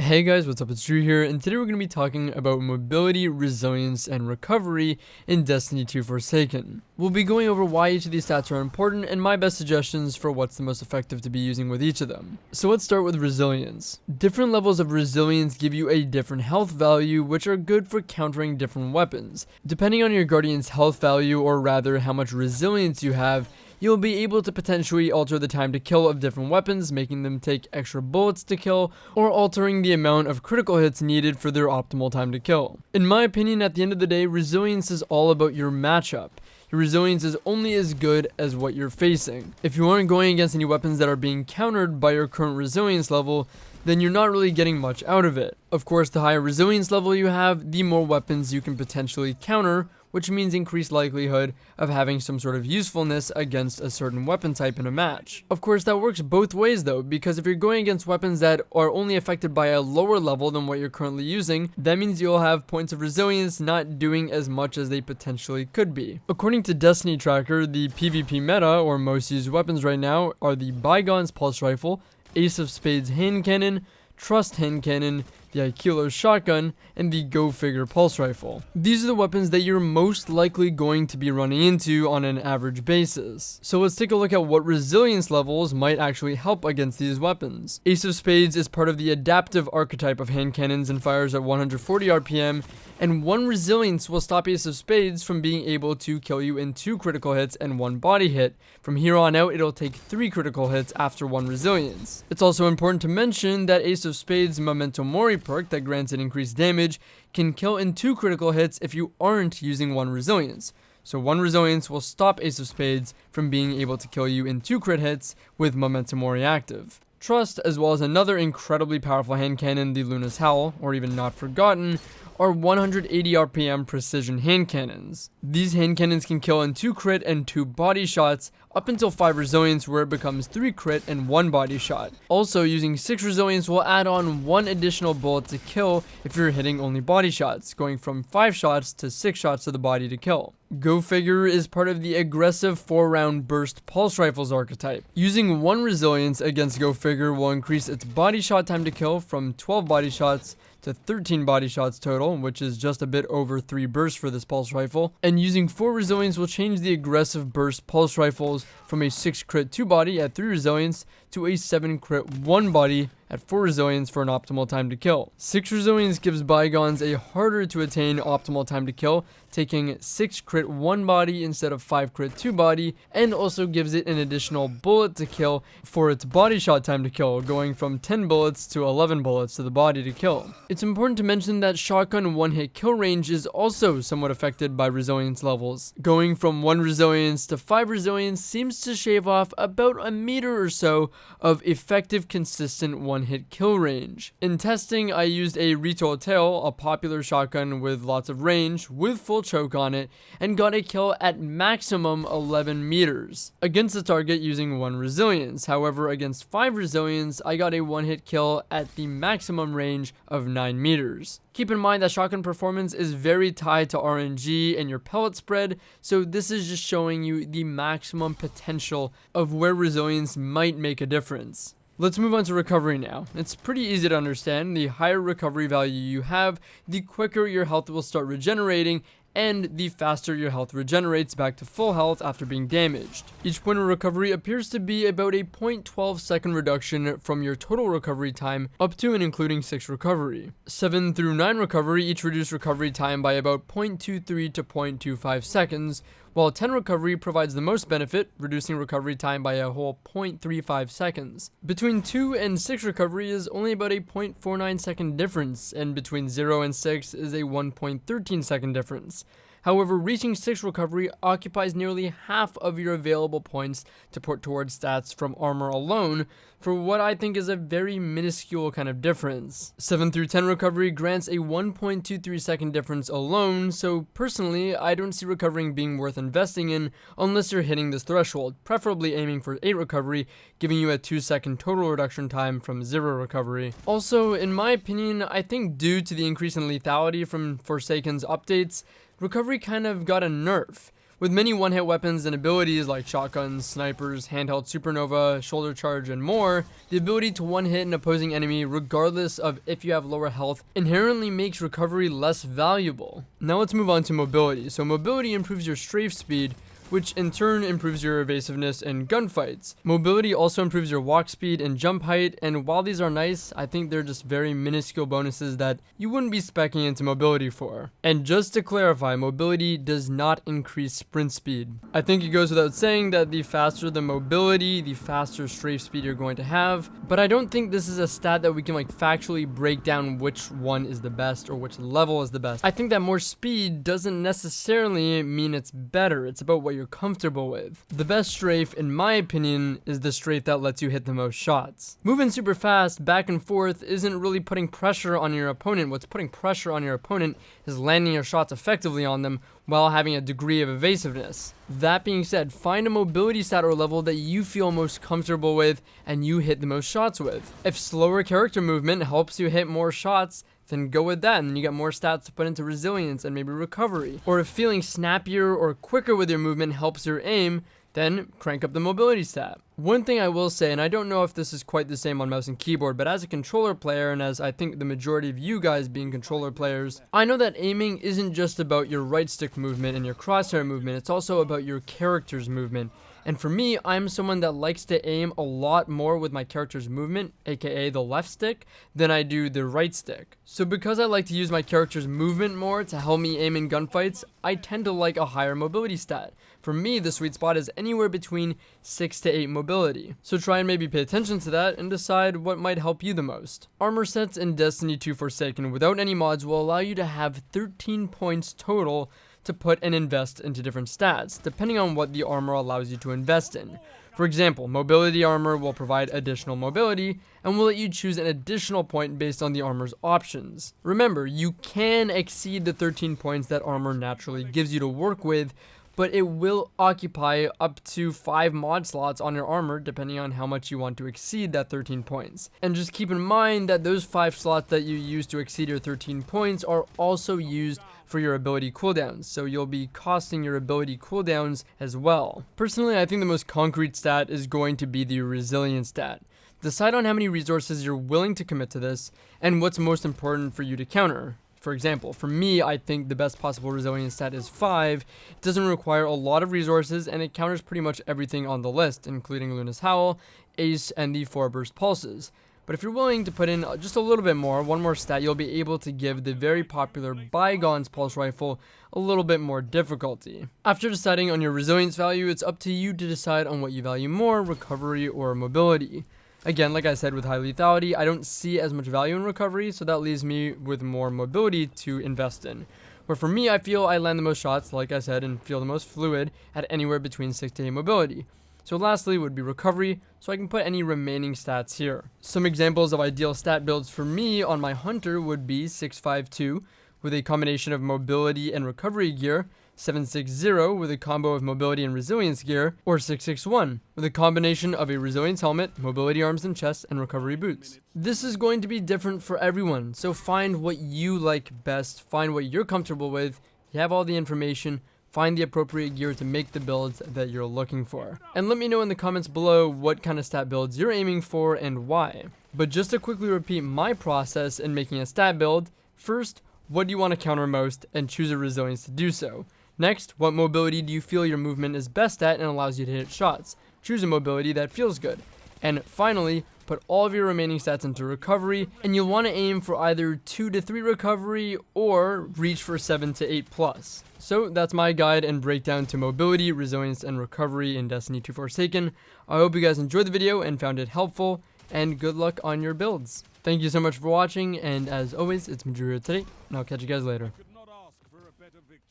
Hey guys, what's up? It's Drew here, and today we're going to be talking about mobility, resilience, and recovery in Destiny 2 Forsaken. We'll be going over why each of these stats are important and my best suggestions for what's the most effective to be using with each of them. So let's start with resilience. Different levels of resilience give you a different health value, which are good for countering different weapons. Depending on your Guardian's health value, or rather how much resilience you have, you'll be able to potentially alter the time to kill of different weapons, making them take extra bullets to kill, or altering the amount of critical hits needed for their optimal time to kill. In my opinion, at the end of the day, resilience is all about your matchup. Your resilience is only as good as what you're facing. If you aren't going against any weapons that are being countered by your current resilience level, then you're not really getting much out of it. Of course, the higher resilience level you have, the more weapons you can potentially counter, which means increased likelihood of having some sort of usefulness against a certain weapon type in a match. Of course, that works both ways though, because if you're going against weapons that are only affected by a lower level than what you're currently using, that means you'll have points of resilience not doing as much as they potentially could be. According to Destiny Tracker, the PvP meta, or most used weapons right now, are the Bygones Pulse Rifle, Ace of Spades Hand Cannon, Trust Hand Cannon, the Aikilos Shotgun, and the Go Figure Pulse Rifle. These are the weapons that you're most likely going to be running into on an average basis. So let's take a look at what resilience levels might actually help against these weapons. Ace of Spades is part of the adaptive archetype of hand cannons and fires at 140 RPM, and 1 resilience will stop Ace of Spades from being able to kill you in 2 critical hits and 1 body hit. From here on out, it'll take 3 critical hits after 1 resilience. It's also important to mention that Ace of Spades' Memento Mori perk that grants it increased damage can kill in 2 critical hits if you aren't using 1 resilience. So 1 resilience will stop Ace of Spades from being able to kill you in 2 crit hits with Memento Mori active. Trust, as well as another incredibly powerful hand cannon, the Luna's Howl, or even Not Forgotten, are 180 RPM precision hand cannons. These hand cannons can kill in 2 crit and 2 body shots, up until 5 resilience, where it becomes 3 crit and 1 body shot. Also, using 6 resilience will add on 1 additional bullet to kill if you're hitting only body shots, going from 5 shots to 6 shots to the body to kill. Go Figure is part of the aggressive 4-round burst pulse rifles archetype. Using 1 resilience against Go Figure will increase its body shot time to kill from 12 body shots to 13 body shots total, which is just a bit over 3 bursts for this pulse rifle. And using 4 resilience will change the aggressive burst pulse rifles from a 6 crit 2 body at 3 resilience to a 7 crit 1 body at 4 resilience for an optimal time to kill. 6 resilience gives Bygones a harder to attain optimal time to kill, taking 6 crit 1 body instead of 5 crit 2 body, and also gives it an additional bullet to kill for its body shot time to kill, going from 10 bullets to 11 bullets to the body to kill. It's important to mention that shotgun one-hit kill range is also somewhat affected by resilience levels. Going from 1 resilience to 5 resilience seems to shave off about a meter or so of effective consistent one-hit kill range. In testing, I used a Retold Tale, a popular shotgun with lots of range, with full choke on it, and got a kill at maximum 11 meters against the target using 1 resilience. However, against 5 resilience, I got a one-hit kill at the maximum range of 9 meters. Keep in mind that shotgun performance is very tied to RNG and your pellet spread, so this is just showing you the maximum potential of where resilience might make a difference. Let's move on to recovery now. It's pretty easy to understand. The higher recovery value you have, the quicker your health will start regenerating, and the faster your health regenerates back to full health after being damaged. Each point of recovery appears to be about a 0.12 second reduction from your total recovery time up to and including 6 recovery. 7 through 9 recovery each reduce recovery time by about 0.23 to 0.25 seconds, while 10 recovery provides the most benefit, reducing recovery time by a whole 0.35 seconds. Between 2 and 6 recovery is only about a 0.49 second difference, and between 0 and 6 is a 1.13 second difference. However, reaching 6 recovery occupies nearly half of your available points to put towards stats from armor alone, for what I think is a very minuscule kind of difference. 7 through 10 recovery grants a 1.23 second difference alone, so personally, I don't see recovering being worth investing in unless you're hitting this threshold, preferably aiming for 8 recovery, giving you a 2-second total reduction time from 0 recovery. Also, in my opinion, I think due to the increase in lethality from Forsaken's updates, recovery kind of got a nerf. With many one-hit weapons and abilities like shotguns, snipers, handheld supernova, shoulder charge, and more, the ability to one-hit an opposing enemy regardless of if you have lower health inherently makes recovery less valuable. Now let's move on to mobility. So mobility improves your strafe speed, which in turn improves your evasiveness in gunfights. Mobility also improves your walk speed and jump height, and while these are nice, I think they're just very minuscule bonuses that you wouldn't be speccing into mobility for. And just to clarify, mobility does not increase sprint speed. I think it goes without saying that the faster the mobility, the faster strafe speed you're going to have, but I don't think this is a stat that we can factually break down which one is the best or which level is the best. I think that more speed doesn't necessarily mean it's better. It's about what you're comfortable with. The best strafe, in my opinion, is the strafe that lets you hit the most shots. Moving super fast back and forth isn't really putting pressure on your opponent. What's putting pressure on your opponent is landing your shots effectively on them while having a degree of evasiveness. That being said, find a mobility stat or level that you feel most comfortable with and you hit the most shots with. If slower character movement helps you hit more shots, then go with that, and then you get more stats to put into resilience and maybe recovery. Or if feeling snappier or quicker with your movement helps your aim, then crank up the mobility stat. One thing I will say, and I don't know if this is quite the same on mouse and keyboard, but as a controller player, and as I think the majority of you guys being controller players, I know that aiming isn't just about your right stick movement and your crosshair movement, it's also about your character's movement. And for me, I'm someone that likes to aim a lot more with my character's movement, aka the left stick, than I do the right stick. So because I like to use my character's movement more to help me aim in gunfights, I tend to like a higher mobility stat. For me, the sweet spot is anywhere between 6 to 8 mobility. So try and maybe pay attention to that and decide what might help you the most. Armor sets in Destiny 2 Forsaken without any mods will allow you to have 13 points total to put and invest into different stats, depending on what the armor allows you to invest in. For example, mobility armor will provide additional mobility and will let you choose an additional point based on the armor's options. Remember, you can exceed the 13 points that armor naturally gives you to work with, but it will occupy up to 5 mod slots on your armor depending on how much you want to exceed that 13 points. And just keep in mind that those 5 slots that you use to exceed your 13 points are also used for your ability cooldowns, so you'll be costing your ability cooldowns as well. Personally, I think the most concrete stat is going to be the resilience stat. Decide on how many resources you're willing to commit to this and what's most important for you to counter. For example, for me, I think the best possible resilience stat is 5. It doesn't require a lot of resources, and it counters pretty much everything on the list, including Luna's Howl, Ace, and the 4 burst pulses. But if you're willing to put in just a little bit more, one more stat, you'll be able to give the very popular Bygones pulse rifle a little bit more difficulty. After deciding on your resilience value, it's up to you to decide on what you value more, recovery or mobility. Again, like I said with high lethality, I don't see as much value in recovery, so that leaves me with more mobility to invest in. Where for me, I feel I land the most shots, like I said, and feel the most fluid at anywhere between 6 to 8 mobility. So lastly would be recovery, so I can put any remaining stats here. Some examples of ideal stat builds for me on my Hunter would be 652 with a combination of mobility and recovery gear, 760 with a combo of mobility and resilience gear, or 661 with a combination of a resilience helmet, mobility arms and chest, and recovery boots. This is going to be different for everyone, so find what you like best, find what you're comfortable with, you have all the information, find the appropriate gear to make the builds that you're looking for. And let me know in the comments below what kind of stat builds you're aiming for and why. But just to quickly repeat my process in making a stat build, first, what do you want to counter most and choose a resilience to do so. Next, what mobility do you feel your movement is best at and allows you to hit shots. Choose a mobility that feels good. And finally, put all of your remaining stats into recovery, and you'll want to aim for either 2 to 3 recovery or reach for 7 to 8 plus. So that's my guide and breakdown to mobility, resilience, and recovery in Destiny 2 Forsaken. I hope you guys enjoyed the video and found it helpful, and good luck on your builds. Thank you so much for watching, and as always, it's me, Drew here today, and I'll catch you guys later. Could not ask for a better victory.